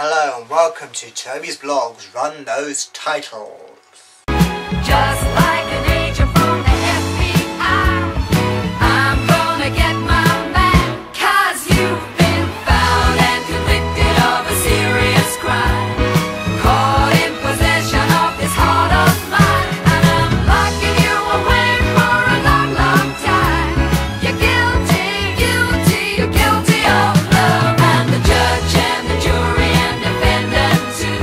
Hello and welcome to Tobysblogs. Run those titles. Just like an agent from the FBI, I'm gonna get my man, 'cause you've been found and convicted of a serious crime. Caught in possession of this heart of mine, and I'm locking you away for a long, long time. You're guilty, guilty, you're guilty of love, and the judge and the jury and defendant too.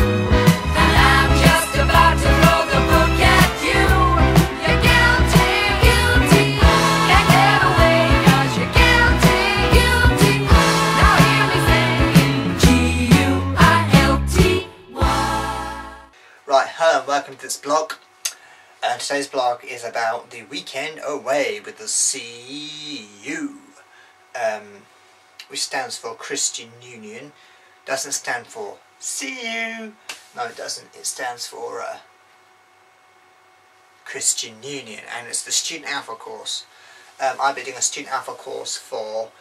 And I'm just about to throw the book at you. You're guilty, guilty, can't get away 'cause you're guilty, guilty. Now hear me saying G-U-I-L-T-Y. Right, hello and welcome to this blog. Today's blog is about the weekend away with the CU, which stands for Christian Union. Doesn't stand for CU. No, it doesn't. It stands for Christian Union, and it's the Student Alpha course. I've been doing a Student Alpha course for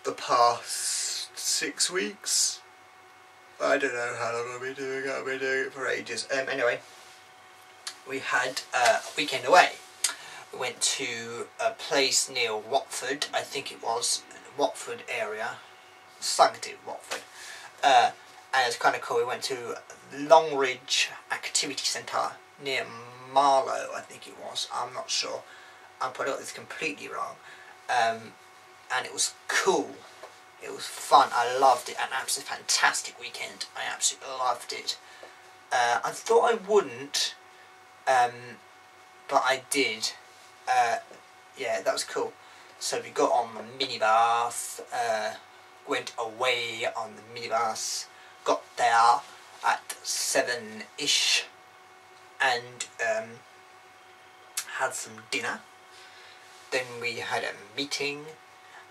the past 6 weeks. I don't know how long I've been doing it. I've been doing it for ages. Anyway, we had a weekend away. We went to a place near Watford, I think it was, Watford area, Sugden, Watford. And it's kind of cool. We went to Longridge Activity Centre near Marlow, I think it was. I'm not sure. I probably got this completely wrong. And it was cool. It was fun. I loved it. An absolutely fantastic weekend. I absolutely loved it. I thought I wouldn't, but I did. Yeah, that was cool. So we got on the minibus, went away on the minibus, got there at 7-ish, and had some dinner. Then we had a meeting,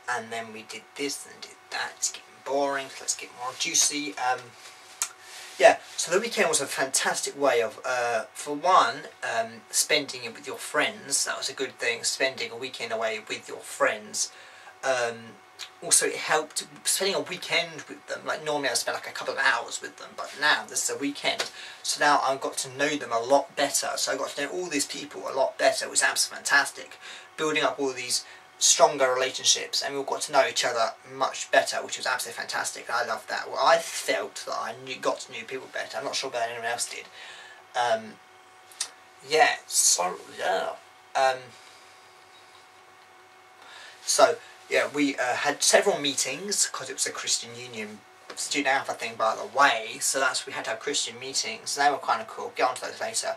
and then we did this and did that. It's getting boring, so let's get more juicy. Yeah, so the weekend was a fantastic way of, for one, spending it with your friends. That was a good thing, spending a weekend away with your friends. Also, it helped spending a weekend with them. Like, normally I spend like a couple of hours with them, but now this is a weekend. So now I've got to know them a lot better. So I got to know all these people a lot better, which was absolutely fantastic. Building up all these stronger relationships, and we all got to know each other much better, which was absolutely fantastic. I loved that. Well, I felt that I got to know people better. I'm not sure about anyone else did. Yeah, so yeah. So yeah, we had several meetings because it was a Christian Union Student Alpha thing, by the way. So we had to have Christian meetings. They were kind of cool. Get onto those later.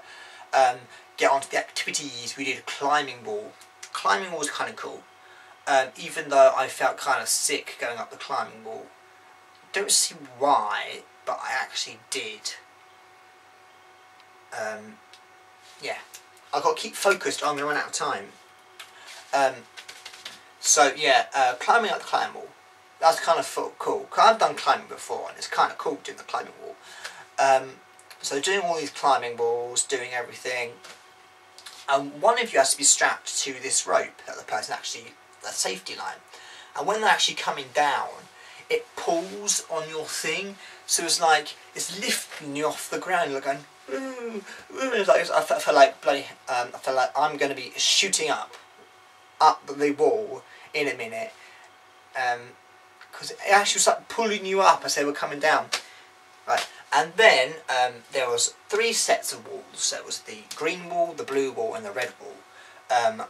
Get onto the activities. We did a climbing wall. Climbing wall was kind of cool. Even though I felt kind of sick going up the climbing wall. Don't see why, but I actually did. Yeah, I've got to keep focused or I'm going to run out of time. So yeah, climbing up the climbing wall. That's kind of cool. Cause I've done climbing before, and it's kind of cool doing the climbing wall. So doing all these climbing walls, doing everything. One of you has to be strapped to this rope that the person actually, the safety line, and when they're actually coming down, it pulls on your thing, so it's like it's lifting you off the ground. You're going, ooh, ooh. It's like, I felt like bloody, I felt like I'm going to be shooting up the wall in a minute, because it actually was like pulling you up as they were coming down, right? And then there was 3 sets of walls. There was the green wall, the blue wall, and the red wall.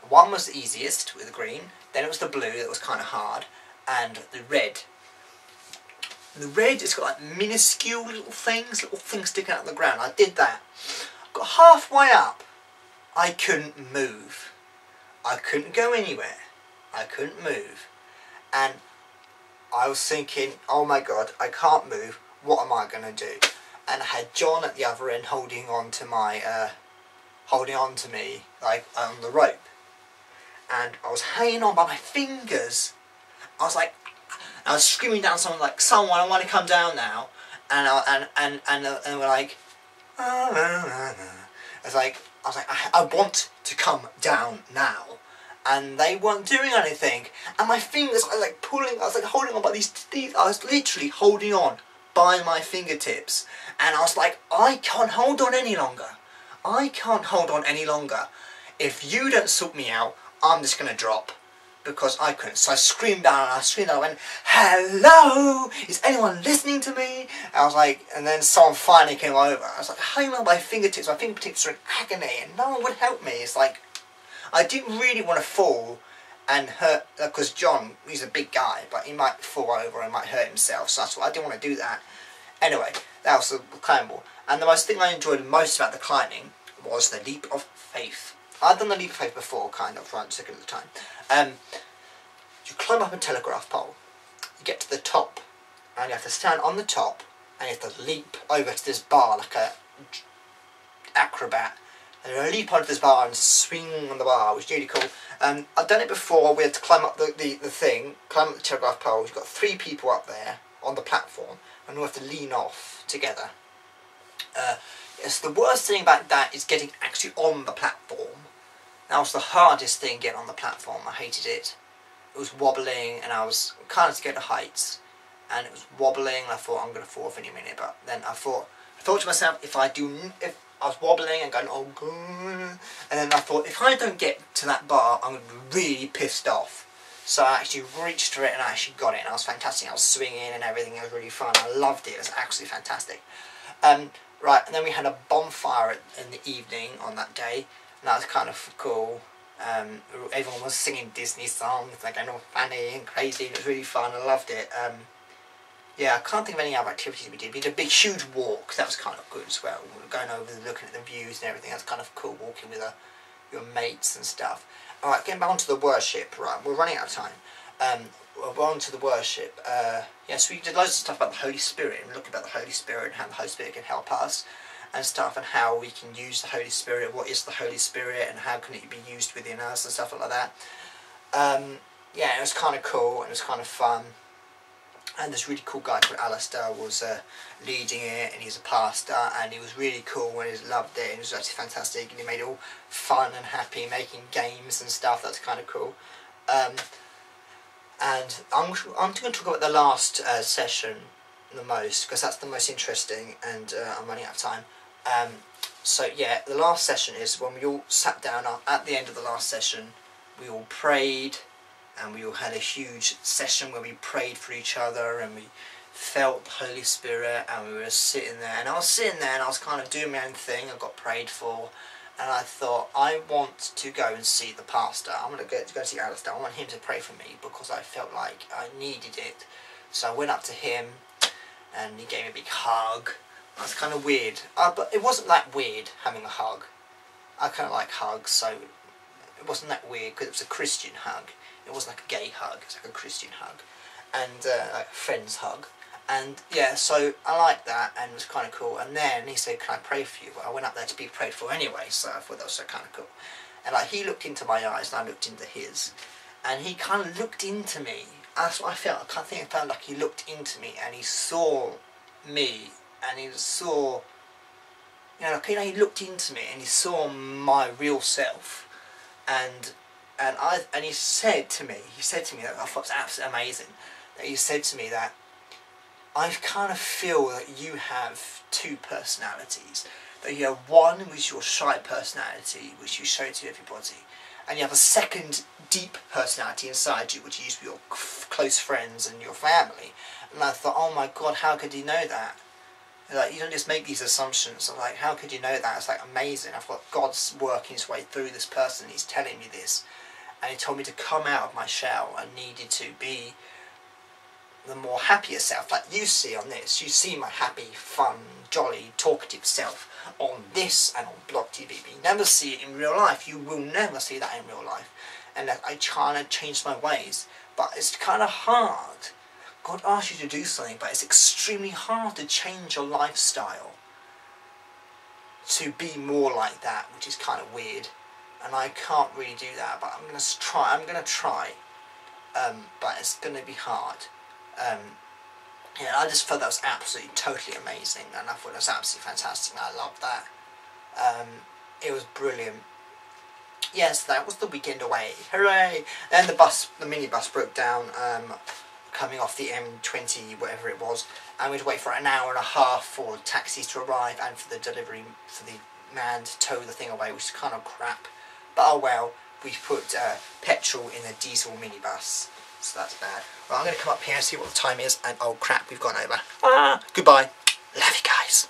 One was the easiest with the green. Then it was the blue that was kind of hard, and the red. The red, it's got like minuscule little things sticking out of the ground. I did that. Got halfway up. I couldn't move. I couldn't go anywhere. I couldn't move. And I was thinking, oh my god, I can't move. What am I going to do? And I had John at the other end holding on to my, me, like on the rope. And I was hanging on by my fingers. I was like, I was screaming down someone like, someone, I want to come down now. And we're like, I was like, I want to come down now. And they weren't doing anything. And my fingers, I was like pulling, I was like holding on by these, I was literally holding on by my fingertips, and I was like, I can't hold on any longer. I can't hold on any longer. If you don't sort me out, I'm just going to drop. Because I couldn't. So I screamed out and I screamed out and I went, hello, is anyone listening to me? I was like, and then someone finally came over. I was like, hang on, my fingertips are in agony and no one would help me. It's like, I didn't really want to fall and hurt, because John, he's a big guy, but he might fall over and might hurt himself, so that's why I didn't want to do that. Anyway, that was the climbing wall. And the thing I enjoyed most about the climbing was the leap of faith. I'd done the leap of faith before, kind of, right, second at the time. You climb up a telegraph pole, you get to the top, and you have to stand on the top, and you have to leap over to this bar like a acrobat. And you leap onto this bar and swing on the bar, which is really cool. I've done it before. We had to climb up the thing, climb up the telegraph pole. You've got 3 people up there on the platform, and we have to lean off together. Yes, the worst thing about that is getting actually on the platform. That was the hardest thing, getting on the platform. I hated it. It was wobbling, and I was kind of scared of heights. And it was wobbling, and I thought, I'm going to fall off any minute. But then I thought to myself, if I was wobbling and going, oh god, and then I thought, if I don't get to that bar, I'm going to be really pissed off. So I actually reached for it, and I actually got it, and it was fantastic. I was swinging and everything. It was really fun. I loved it. It was absolutely fantastic. Right, and then we had a bonfire in the evening on that day, and that was kind of cool. Everyone was singing Disney songs, like, all funny and crazy, and it was really fun. I loved it. Yeah, I can't think of any other activities we did. We did a big, huge walk. That was kind of good as well. We were going over, looking at the views and everything. That's kind of cool, walking with your mates and stuff. All right, getting back onto the worship. Right, we're running out of time. We're on to the worship. Yes, we did loads of stuff about the Holy Spirit, and we looked about the Holy Spirit and how the Holy Spirit can help us and stuff, and how we can use the Holy Spirit, what is the Holy Spirit, and how can it be used within us and stuff like that. Yeah, it was kind of cool, and it was kind of fun. And this really cool guy called Alistair was leading it, and he's a pastor, and he was really cool, and he loved it, and it was actually fantastic, and he made it all fun and happy, making games and stuff. That's kind of cool. And I'm going to talk about the last session the most, because that's the most interesting, and I'm running out of time. So yeah, the last session is when we all sat down. At the end of the last session, we all prayed, and we all had a huge session where we prayed for each other, and we felt the Holy Spirit, and we were sitting there, and I was sitting there, and I was kind of doing my own thing. I got prayed for, and I thought, I want to go and see the pastor. I'm going to go and see Alistair. I want him to pray for me, because I felt like I needed it. So I went up to him, and he gave me a big hug. That's kind of weird, but it wasn't that weird having a hug. I kind of like hugs, so it wasn't that weird, because it was a Christian hug. It wasn't like a gay hug, it's like a Christian hug, and like a friend's hug. And yeah, so I liked that, and it was kind of cool. And then he said, can I pray for you? Well, I went up there to be prayed for anyway, so I thought that was so kind of cool. And like, he looked into my eyes, and I looked into his, and he kind of looked into me. That's what I felt. I kind of felt like he looked into me, and he saw me, and he saw, he looked into me, and he saw my real self, and he said to me, that I thought it was absolutely amazing, that he said to me that I kind of feel that you have 2 personalities. That you have one which is your shy personality, which you show to everybody, and you have a second deep personality inside you, which you use with your close friends and your family. And I thought, oh my God, how could you know that? Like, you don't just make these assumptions. I'm like, how could you know that? It's like amazing. I've got God's working his way through this person. He's telling me this. And he told me to come out of my shell. I needed to be the more happier self. Like you see on this. You see my happy, fun, jolly, talkative self on this and on Blog TV. But you never see it in real life. You will never see that in real life. And I try to change my ways. But it's kind of hard. God asks you to do something, but it's extremely hard to change your lifestyle to be more like that, which is kind of weird. And I can't really do that, but I'm going to try. But it's going to be hard. Yeah, I just felt that was absolutely, totally amazing, and I thought it was absolutely fantastic, and I loved that. It was brilliant. Yes, that was the weekend away. Hooray! Then the minibus broke down. coming off the M20, whatever it was, and we'd wait for an hour and a half for taxis to arrive and for the delivery, for the man to tow the thing away, which is kind of crap. But oh well, we put petrol in a diesel minibus, so that's bad. Well, I'm going to come up here and see what the time is, and oh crap, we've gone over. Goodbye. Love you guys.